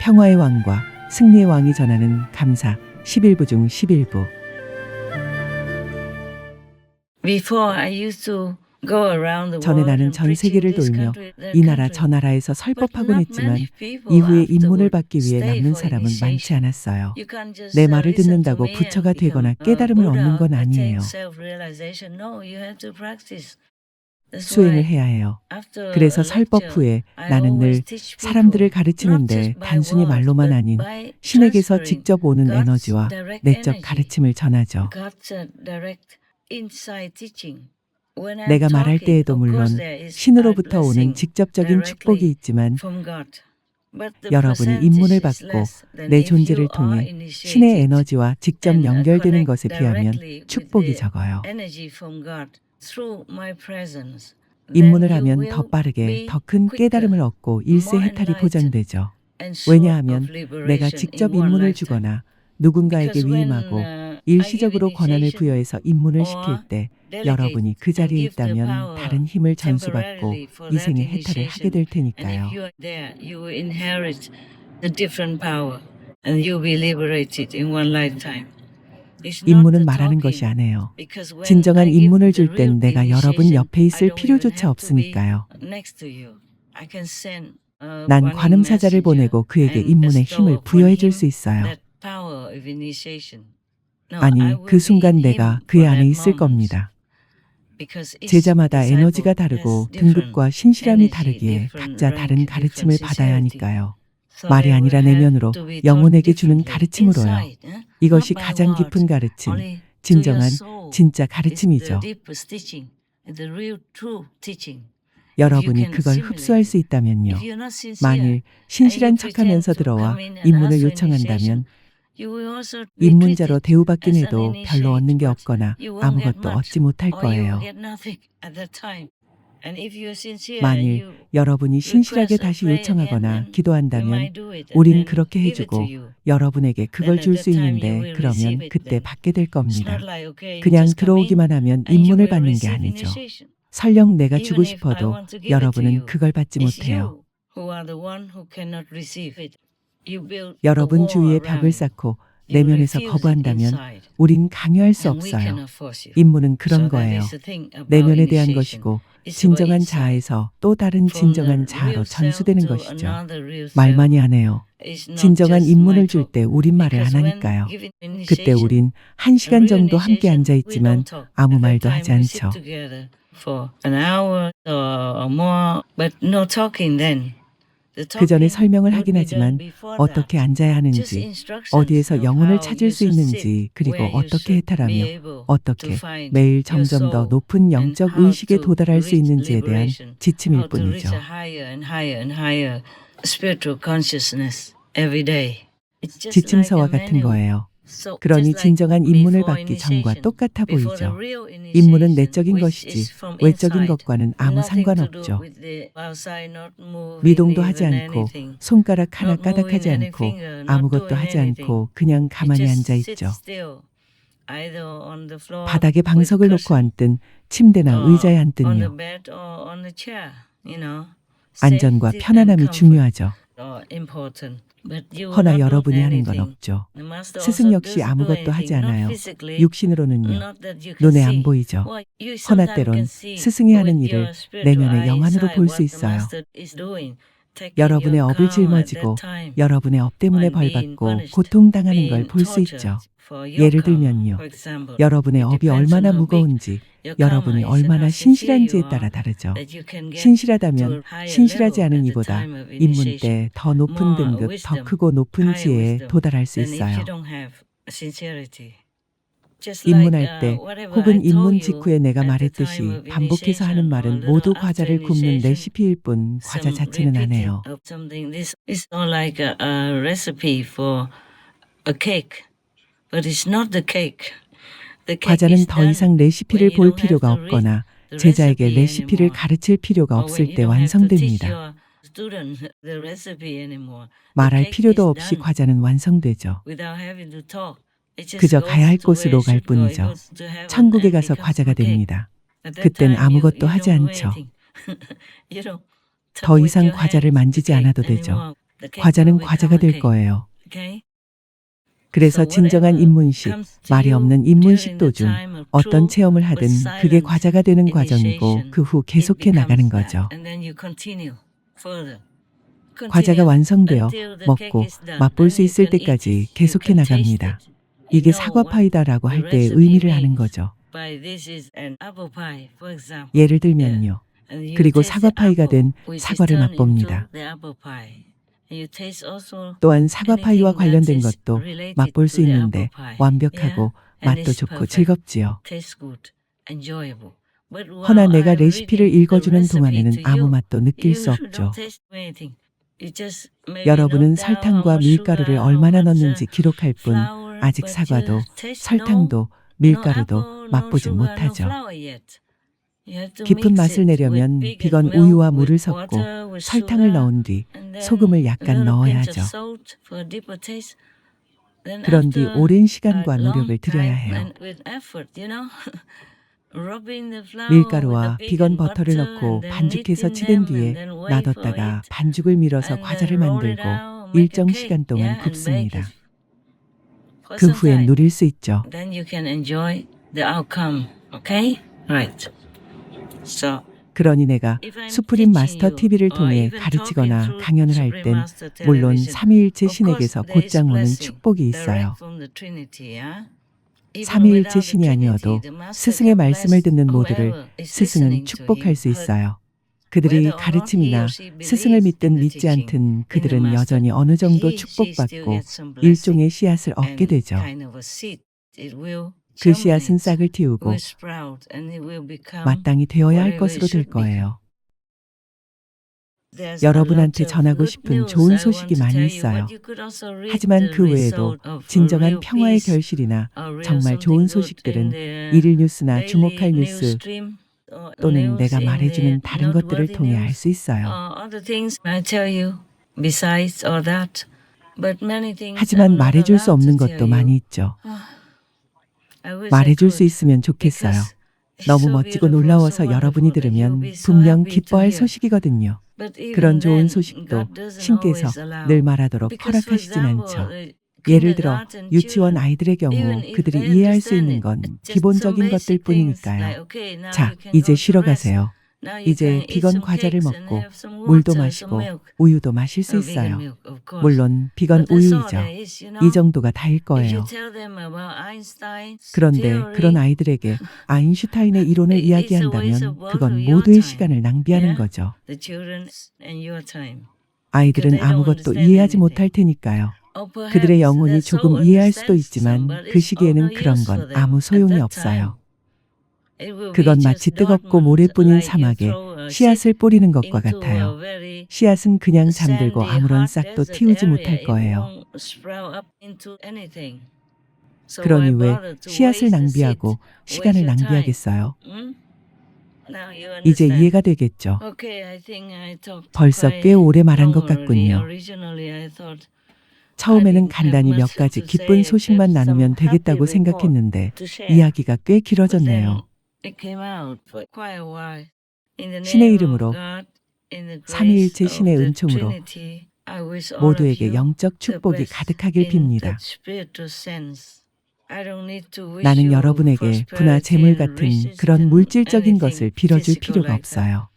평화의 왕과 승리의 왕이 전하는 감사 11부 중 11부. 전에 나는 전 세계를 돌며 이 나라 저 나라에서 설법하곤 했지만 이후에 입문을 받기 위해 남는 사람은 많지 않았어요. 내 말을 듣는다고 부처가 되거나 깨달음을 얻는 건 아니에요. 수행을 해야 해요. 그래서 설법 후에 나는 늘 사람들을 가르치는데 단순히 말로만 아닌 신에게서 직접 오는 에너지와 내적 가르침을 전하죠. 내가 말할 때에도 물론 신으로부터 오는 직접적인 축복이 있지만 여러분이 입문을 받고 내 존재를 통해 신의 에너지와 직접 연결되는 것에 비하면 축복이 적어요. 입문을 하면 더 빠르게 더 큰 깨달음을 얻고 일세 해탈이 보장되죠. 왜냐하면 내가 직접 입문을 주거나 누군가에게 위임하고 일시적으로 권한을 부여해서 입문을 시킬 때 여러분이 그 자리에 있다면 다른 힘을 전수받고 이생의 해탈을 하게 될 테니까요. 입문은 말하는 것이 아니에요. 진정한 입문을 줄 땐 내가 여러분 옆에 있을 필요조차 없으니까요. 난 관음사자를 보내고 그에게 입문의 힘을 부여해 줄 수 있어요. 아니, 그 순간 내가 그의 안에 있을 겁니다. 제자마다 에너지가 다르고 등급과 신실함이 다르기에 각자 다른 가르침을 받아야 하니까요. 말이 아니라 내면으로 영혼에게 주는 가르침으로요. 이것이 가장 깊은 가르침, 진정한 진짜 가르침이죠. 여러분이 그걸 흡수할 수 있다면요. 만일 신실한 척하면서 들어와 입문을 요청한다면 입문자로 대우받긴 해도 별로 얻는 게 없거나 아무것도 얻지 못할 거예요. 만일 여러분이 신실하게 다시 요청하거나 기도한다면 우린 그렇게 해주고 여러분에게 그걸 줄 수 있는데 그러면 그때 받게 될 겁니다. 그냥 들어오기만 하면 입문을 받는 게 아니죠. 설령 내가 주고 싶어도 여러분은 그걸 받지 못해요. 여러분 주위에 벽을 쌓고 내면에서 거부한다면 우린 강요할 수 없어요. 입문은 그런 거예요. 내면에 대한 것이고 진정한 자아에서 또 다른 진정한 자아로 전수되는 것이죠. 말만이 하네요. 진정한 입문을 줄 때 우린 말을 안 하니까요. 그때 우린 1시간 정도 함께 앉아 있지만 아무 말도 하지 않죠. 그 전에 설명을 하긴 하지만 어떻게 앉아야 하는지, 어디에서 영혼을 찾을 수 있는지, 그리고 어떻게 해탈하며 어떻게 매일 점점 더 높은 영적 의식에 도달할 수 있는지에 대한 지침일 뿐이죠. 지침서와 같은 거예요. 그러니 진정한 입문을 받기 전과 똑같아 보이죠. 입문은 내적인 것이지 외적인 것과는 아무 상관없죠. 미동도 하지 않고 손가락 하나 까닥하지 않고 아무것도 하지 않고 그냥 가만히 앉아 있죠. 바닥에 방석을 놓고 앉든 침대나 의자에 앉든요. 안전과 편안함이 중요하죠. 허나 여러분이 하는 건 없죠. 스승 역시 아무것도 하지 않아요. 육신으로는요. 눈에 안 보이죠. 허나 때론 스승이 하는 일을 내면의 영안으로 볼 수 있어요. 여러분의 업을 짊어지고 여러분의 업 때문에 벌받고 고통당하는 걸 볼 수 있죠. 예를 들면요. 여러분의 업이 얼마나 무거운지, 여러분이 얼마나 신실한지에 따라 다르죠. 신실하다면 신실하지 않은 이보다 입문 때 더 높은 등급, 더 크고 높은 지혜에 도달할 수 있어요. 입문할 때 혹은 입문 직후에 내가 말했듯이 반복해서 하는 말은 모두 과자를 굽는 레시피일 뿐 과자 자체는 안 해요. But it's not the cake. 과자는 더 이상 레시피를 볼 필요가 없거나 제자에게 레시피를 가르칠 필요가 없을 때 완성됩니다. 말할 필요도 없이 과자는 완성되죠. 그저 가야 할 곳으로 갈 뿐이죠. 천국에 가서 과자가 됩니다. 그땐 아무것도 하지 않죠. 더 이상 과자를 만지지 않아도 되죠. 과자는 과자가 될 거예요. 그래서 진정한 입문식, 말이 없는 입문식 도중 어떤 체험을 하든 그게 과자가 되는 과정이고 그 후 계속해 나가는 거죠. 과자가 완성되어 먹고 맛볼 수 있을 때까지 계속해 나갑니다. 이게 사과파이다라고 할 때의 의미를 아는 거죠. 예를 들면요. 그리고 사과파이가 된 사과를 맛봅니다. 또한 사과파이와 관련된 것도 맛볼 수 있는데 완벽하고 맛도 좋고 즐겁지요. 허나 내가 레시피를 읽어주는 동안에는 아무 맛도 느낄 수 없죠. 여러분은 설탕과 밀가루를 얼마나 넣는지 기록할 뿐 아직 사과도 설탕도 밀가루도 맛보진 못하죠. 깊은 맛을 내려면 비건 우유와 물을 섞고 설탕을 넣은 뒤 소금을 약간 넣어야 하죠. 그런 뒤 오랜 시간과 노력을 들여야 해요. 밀가루와 비건 버터를 넣고 반죽해서 치댄 뒤에 놔뒀다가 반죽을 밀어서 과자를 만들고 일정 시간 동안 굽습니다. 그 후엔 누릴 수 있죠. 그러니 내가 수프림 마스터 TV를 통해 가르치거나 강연을 할 땐 물론 삼위일체 신에게서 곧장 오는 축복이 있어요. 삼위일체 신이 아니어도 스승의 말씀을 듣는 모두를 스승은 축복할 수 있어요. 그들이 가르침이나 스승을 믿든 믿지 않든 그들은 여전히 어느 정도 축복받고 일종의 씨앗을 얻게 되죠. 그 씨앗은 싹을 틔우고 마땅히 되어야 할 것으로 될 거예요. 여러분한테 전하고 싶은 좋은 소식이 많이 있어요. 하지만 그 외에도 진정한 평화의 결실이나 정말 좋은 소식들은 일일 뉴스나 주목할 뉴스 또는 내가 말해주는 다른 것들을 통해 알 수 있어요. 하지만 말해줄 수 없는 것도 많이 있죠. 말해줄 수 있으면 좋겠어요. 너무 멋지고 놀라워서 여러분이 들으면 분명 기뻐할 소식이거든요. 그런 좋은 소식도 신께서 늘 말하도록 허락하시진 않죠. 예를 들어 유치원 아이들의 경우 그들이 이해할 수 있는 건 기본적인 것들 뿐이니까요. 자, 이제 쉬러 가세요. 이제 비건 과자를 먹고 물도 마시고 우유도 마실 수 있어요. 물론 비건 우유이죠. 이 정도가 다일 거예요. 그런데 그런 아이들에게 아인슈타인의 이론을 이야기한다면 그건 모두의 시간을 낭비하는 거죠. 아이들은 아무것도 이해하지 못할 테니까요. 그들의 영혼이 조금 이해할 수도 있지만 그 시기에는 그런 건 아무 소용이 없어요. 그건 마치 뜨겁고 모래뿐인 사막에 씨앗을 뿌리는 것과 같아요. 씨앗은 그냥 잠들고 아무런 싹도 틔우지 못할 거예요. 그러니 왜 씨앗을 낭비하고 시간을 낭비하겠어요? 이제 이해가 되겠죠? 벌써 꽤 오래 말한 것 같군요. 처음에는 간단히 몇 가지 기쁜 소식만 나누면 되겠다고 생각했는데 이야기가 꽤 길어졌네요. 신의 이름으로 삼위일체 신의 은총으로 모두에게 영적 축복이 가득하길 빕니다. 나는 여러분에게 부나 재물 같은 그런 물질적인 것을 빌어줄 필요가 없어요.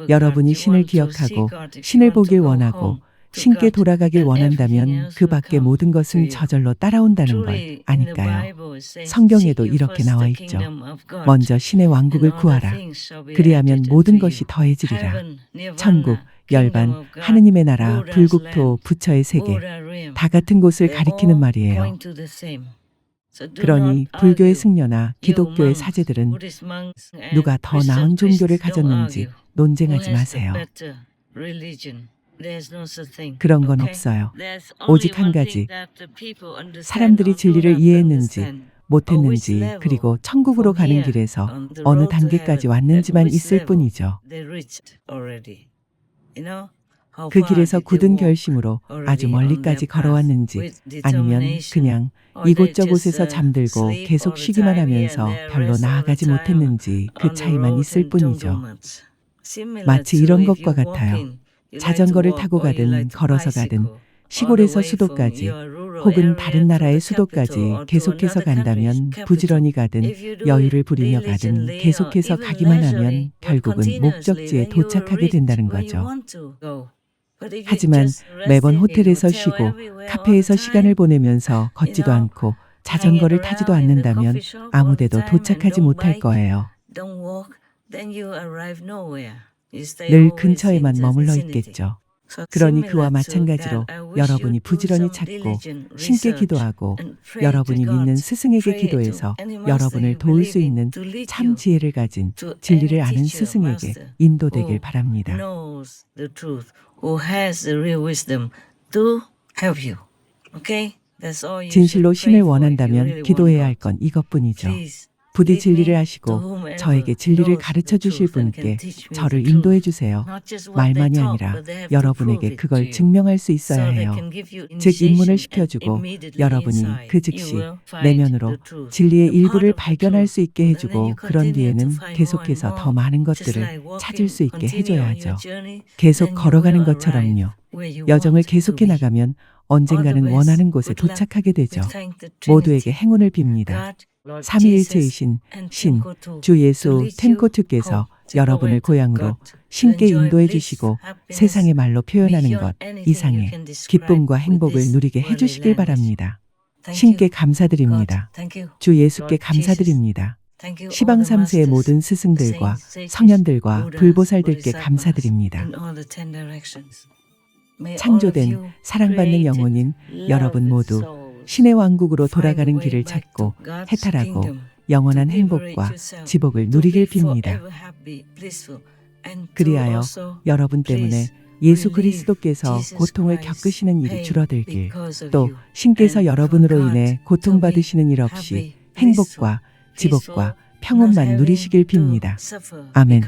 여러분이 신을 기억하고 신을 보길 원하고 신께 돌아가길 원한다면 그 밖의 모든 것은 저절로 따라온다는 걸 아니까요. 성경에도 이렇게 나와 있죠. 먼저 신의 왕국을 구하라. 그리하면 모든 것이 더해지리라. 천국, 열반, 하느님의 나라, 불국토, 부처의 세계 다 같은 곳을 가리키는 말이에요. 그러니 불교의 승려나 기독교의 사제들은 누가 더 나은 종교를 가졌는지 논쟁하지 마세요. 그런 건 없어요. 오직 한 가지. 사람들이 진리를 이해했는지 못했는지 그리고 천국으로 가는 길에서 어느 단계까지 왔는지만 있을 뿐이죠. 그 길에서 굳은 결심으로 아주 멀리까지 걸어왔는지 아니면 그냥 이곳저곳에서 잠들고 계속 쉬기만 하면서 별로 나아가지 못했는지 그 차이만 있을 뿐이죠. 마치 이런 것과 같아요. 자전거를 타고 가든 걸어서 가든 시골에서 수도까지 혹은 다른 나라의 수도까지 계속해서 간다면 부지런히 가든 여유를 부리며 가든 계속해서 가기만 하면 결국은 목적지에 도착하게 된다는 거죠. 하지만 매번 호텔에서 쉬고 카페에서 시간을 보내면서 걷지도 않고 자전거를 타지도 않는다면 아무데도 도착하지 못할 거예요. 늘 근처에만 머물러 있겠죠. 그러니 그와 마찬가지로 여러분이 부지런히 찾고 신께 기도하고 여러분이 믿는 스승에게 기도해서 여러분을 도울 수 있는 참 지혜를 가진 진리를 아는 스승에게 인도되길 바랍니다. 진실로 신을 원한다면 기도해야 할 건 이것뿐이죠. 부디 진리를 아시고 저에게 진리를 가르쳐 주실 분께 저를 인도해 주세요. 말만이 아니라 여러분에게 그걸 증명할 수 있어야 해요. 즉 입문을 시켜주고 여러분이 그 즉시 내면으로 진리의 일부를 발견할 수 있게 해주고 그런 뒤에는 계속해서 더 많은 것들을 찾을 수 있게 해줘야 하죠. 계속 걸어가는 것처럼요. 여정을 계속해 나가면 언젠가는 원하는 곳에 도착하게 되죠. 모두에게 행운을 빕니다. 삼위일체이신 신, 주 예수 텐코트께서 여러분을 고향으로 신께 인도해 주시고 세상의 말로 표현하는 것 이상의 기쁨과 행복을 누리게 해주시길 바랍니다. 신께 감사드립니다. 주 예수께 감사드립니다. 시방 3세의 모든 스승들과 성현들과 불보살들께 감사드립니다. 창조된 사랑받는 영혼인 여러분 모두 신의 왕국으로 돌아가는 길을 찾고 해탈하고 영원한 행복과 지복을 누리길 빕니다. 그리하여 여러분 때문에 예수 그리스도께서 고통을 겪으시는 일이 줄어들길, 또 신께서 여러분으로 인해 고통받으시는 일 없이 행복과 지복과 평온만 누리시길 빕니다. 아멘.